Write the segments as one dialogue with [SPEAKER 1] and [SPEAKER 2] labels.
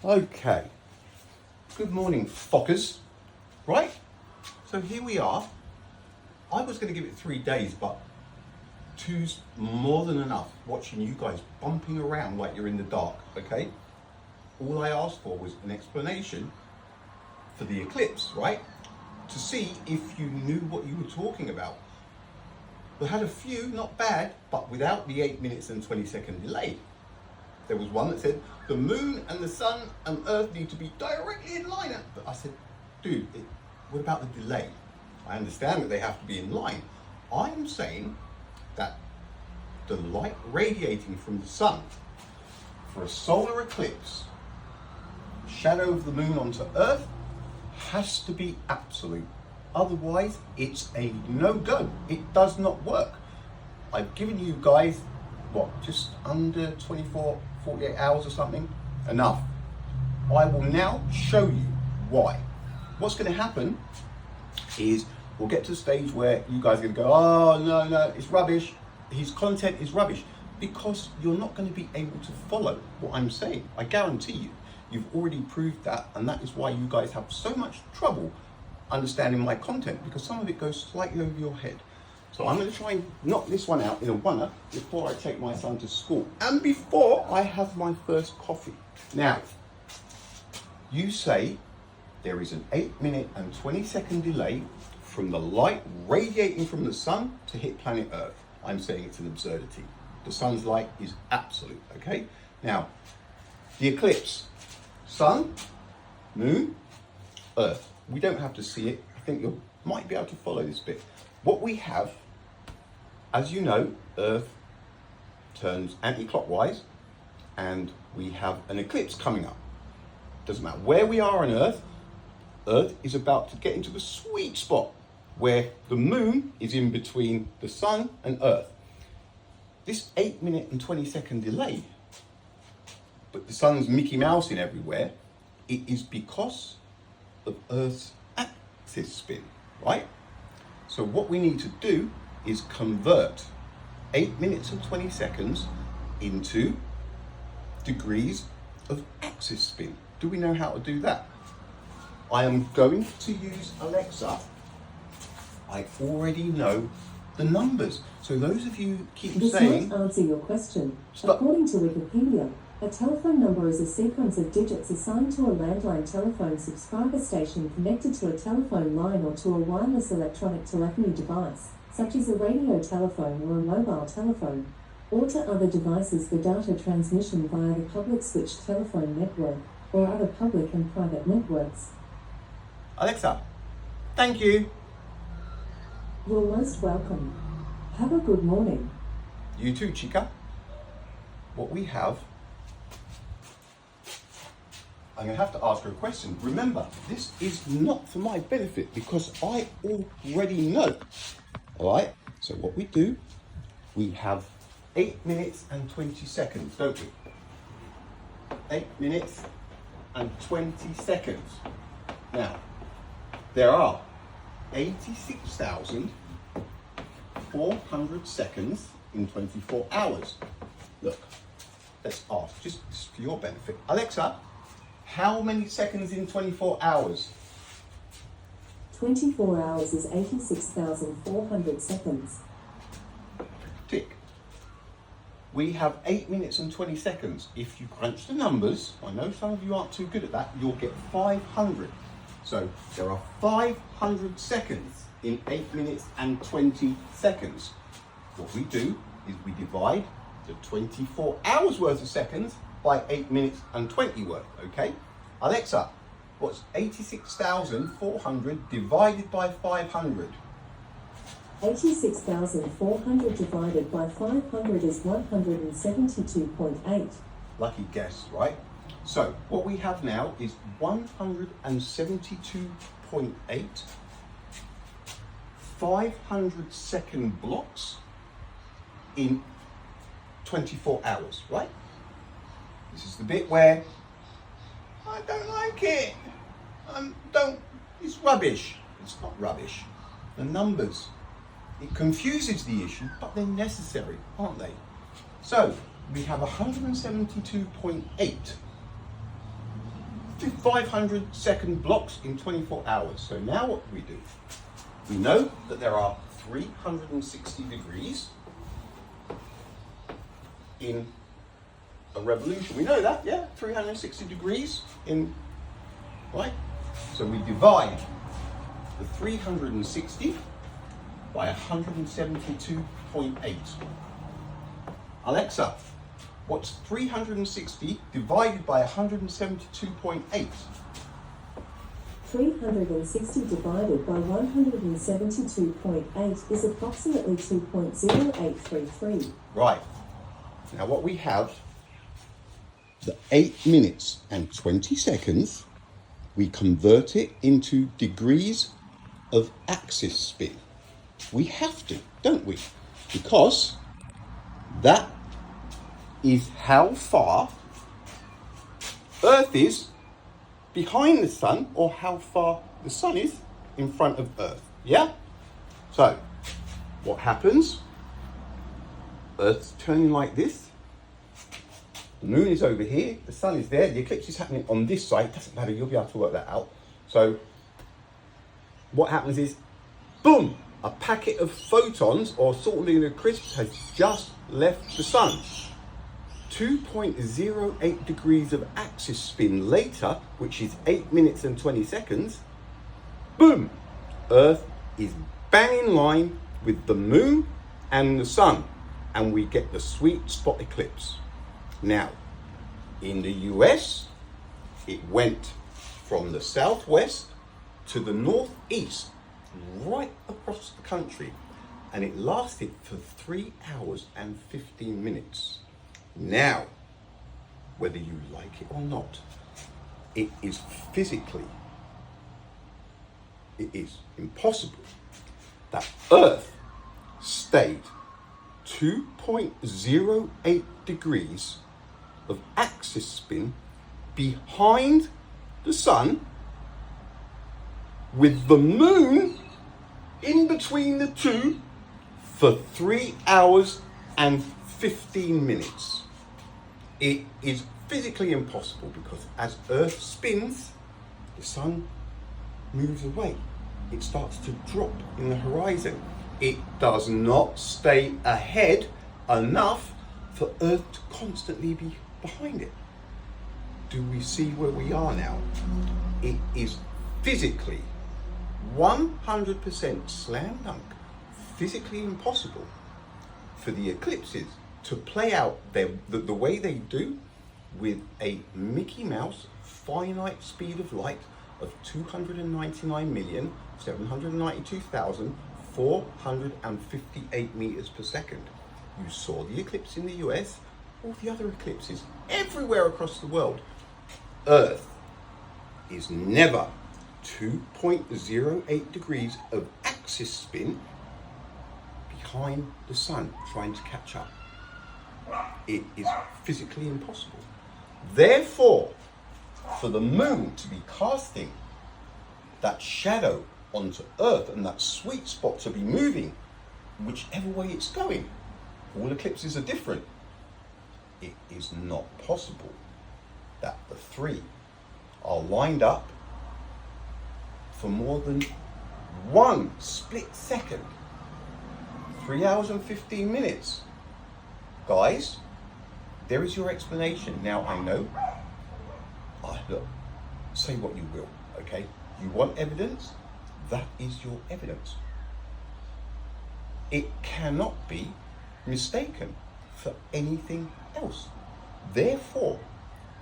[SPEAKER 1] Okay, good morning, Fockers. Right, so here we are. I was going to give it 3 days, but 2's more than enough watching you guys bumping around like you're in the dark, okay? All I asked for was an explanation for the eclipse, right? To see if you knew what you were talking about. We had a few, not bad, but without the 8 minutes and 20-second delay. There was one that said, the moon and the sun and earth need to be directly in line. But I said, dude, what about the delay? I understand that they have to be in line. I'm saying that the light radiating from the sun for a solar eclipse, shadow of the moon onto earth, has to be absolute. Otherwise, it's a no-go. It does not work. I've given you guys, just under 24, 48 hours or something? Enough. I will now show you why. What's going to happen is we'll get to the stage where you guys are going to go, oh, no, it's rubbish. His content is rubbish. Because you're not going to be able to follow what I'm saying. I guarantee you. You've already proved that, and that is why you guys have so much trouble understanding my content, because some of it goes slightly over your head. So I'm going to try and knock this one out in a oneer before I take my son to school and before I have my first coffee. Now, you say there is an 8 minute and 20-second delay from the light radiating from the sun to hit planet Earth. I'm saying it's an absurdity. The sun's light is absolute, okay? Now, the eclipse, sun, moon, earth. We don't have to see it. I think you might be able to follow this bit. What we have, as you know, Earth turns anti-clockwise and we have an eclipse coming up. Doesn't matter where we are on Earth, Earth is about to get into the sweet spot where the moon is in between the sun and Earth. This 8 minute and 20-second delay, but the sun's Mickey Mousing everywhere, it is because of Earth's axis spin, right? So what we need to do is convert 8 minutes and 20 seconds into degrees of axis spin. Do we know how to do that? I am going to use Alexa. I already know the numbers. So those of you keep saying...
[SPEAKER 2] This might answer your question. According to Wikipedia, a telephone number is a sequence of digits assigned to a landline telephone subscriber station connected to a telephone line or to a wireless electronic telephony device, such as a radio telephone or a mobile telephone, or to other devices for data transmission via the public switched telephone network or other public and private networks.
[SPEAKER 1] Alexa, thank you.
[SPEAKER 2] You're most welcome. Have a good morning.
[SPEAKER 1] You too, chica. What we have... I'm going to have to ask her a question. Remember, this is not for my benefit because I already know. All right? So what we do, we have 8 minutes and 20 seconds, don't we? 8 minutes and 20 seconds. Now, there are 86,400 seconds in 24 hours. Look, let's ask, just for your benefit. Alexa, how many seconds in 24 hours?
[SPEAKER 2] 24 hours is 86,400 seconds.
[SPEAKER 1] Tick. We have 8 minutes and 20 seconds. If you crunch the numbers, I know some of you aren't too good at that, you'll get 500. So there are 500 seconds in 8 minutes and 20 seconds. What we do is we divide the 24 hours worth of seconds by 8 minutes and 20 worth, okay? Alexa, what's 86,400 divided by 500?
[SPEAKER 2] 86,400 divided by 500 is 172.8.
[SPEAKER 1] Lucky guess, right? So what we have now is 172.8 500-second blocks in 24 hours, right? This is the bit where I don't like it. It's rubbish. It's not rubbish. The numbers, it confuses the issue, but they're necessary, aren't they? So we have 172.8 500 second blocks in 24 hours. So now what do? We know that there are 360 degrees in a revolution. We know that, yeah? 360 degrees in, right? So we divide the 360 by 172.8. Alexa, what's 360 divided by 172.8?
[SPEAKER 2] 360 divided by 172.8 is approximately 2.0833.
[SPEAKER 1] Right. Now what we have, the 8 minutes and 20 seconds, we convert it into degrees of axis spin. We have to, don't we? Because that is how far Earth is behind the sun, or how far the sun is in front of Earth. Yeah? So, what happens? Earth's turning like this. The moon is over here. The sun is there. The eclipse is happening on this side. Doesn't matter. You'll be able to work that out. So, what happens is, boom! A packet of photons, or salt lunar crisps, has just left the sun. 2.08 degrees of axis spin later, which is 8 minutes and 20 seconds, boom! Earth is bang in line with the moon and the sun, and we get the sweet spot eclipse. Now, in the US, it went from the southwest to the northeast, right across the country, and it lasted for 3 hours and 15 minutes. Now, whether you like it or not, it is impossible that Earth stayed 2.08 degrees of axis spin behind the sun, with the moon in between the two, for 3 hours and 15 minutes. It is physically impossible, because as Earth spins, the sun moves away. It starts to drop in the horizon. It does not stay ahead enough for Earth to constantly be behind it. Do we see where we are now? It is physically 100% slam dunk, physically impossible for the eclipses to play out the way they do, with a Mickey Mouse finite speed of light of 299,792,458 meters per second. You saw the eclipse in the US, all the other eclipses everywhere across the world. Earth is never 2.08 degrees of axis spin behind the sun trying to catch up. It is physically impossible. Therefore, for the moon to be casting that shadow onto Earth, and that sweet spot to be moving whichever way it's going, all eclipses are different, it is not possible that the three are lined up for more than 1 split second. 3 hours and 15 minutes. Guys, there is your explanation. Now I know, look, say what you will, okay? You want evidence? That is your evidence. It cannot be mistaken for anything else. Therefore,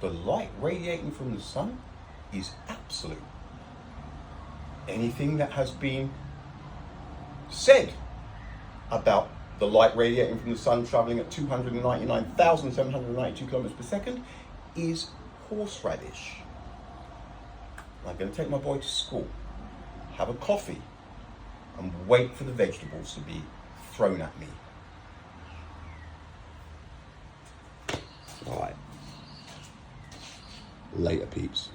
[SPEAKER 1] the light radiating from the sun is absolute. Anything that has been said about the light radiating from the sun traveling at 299,792 kilometers per second is horseradish. I'm going to take my boy to school, have a coffee, and wait for the vegetables to be thrown at me. All right. Later, peeps.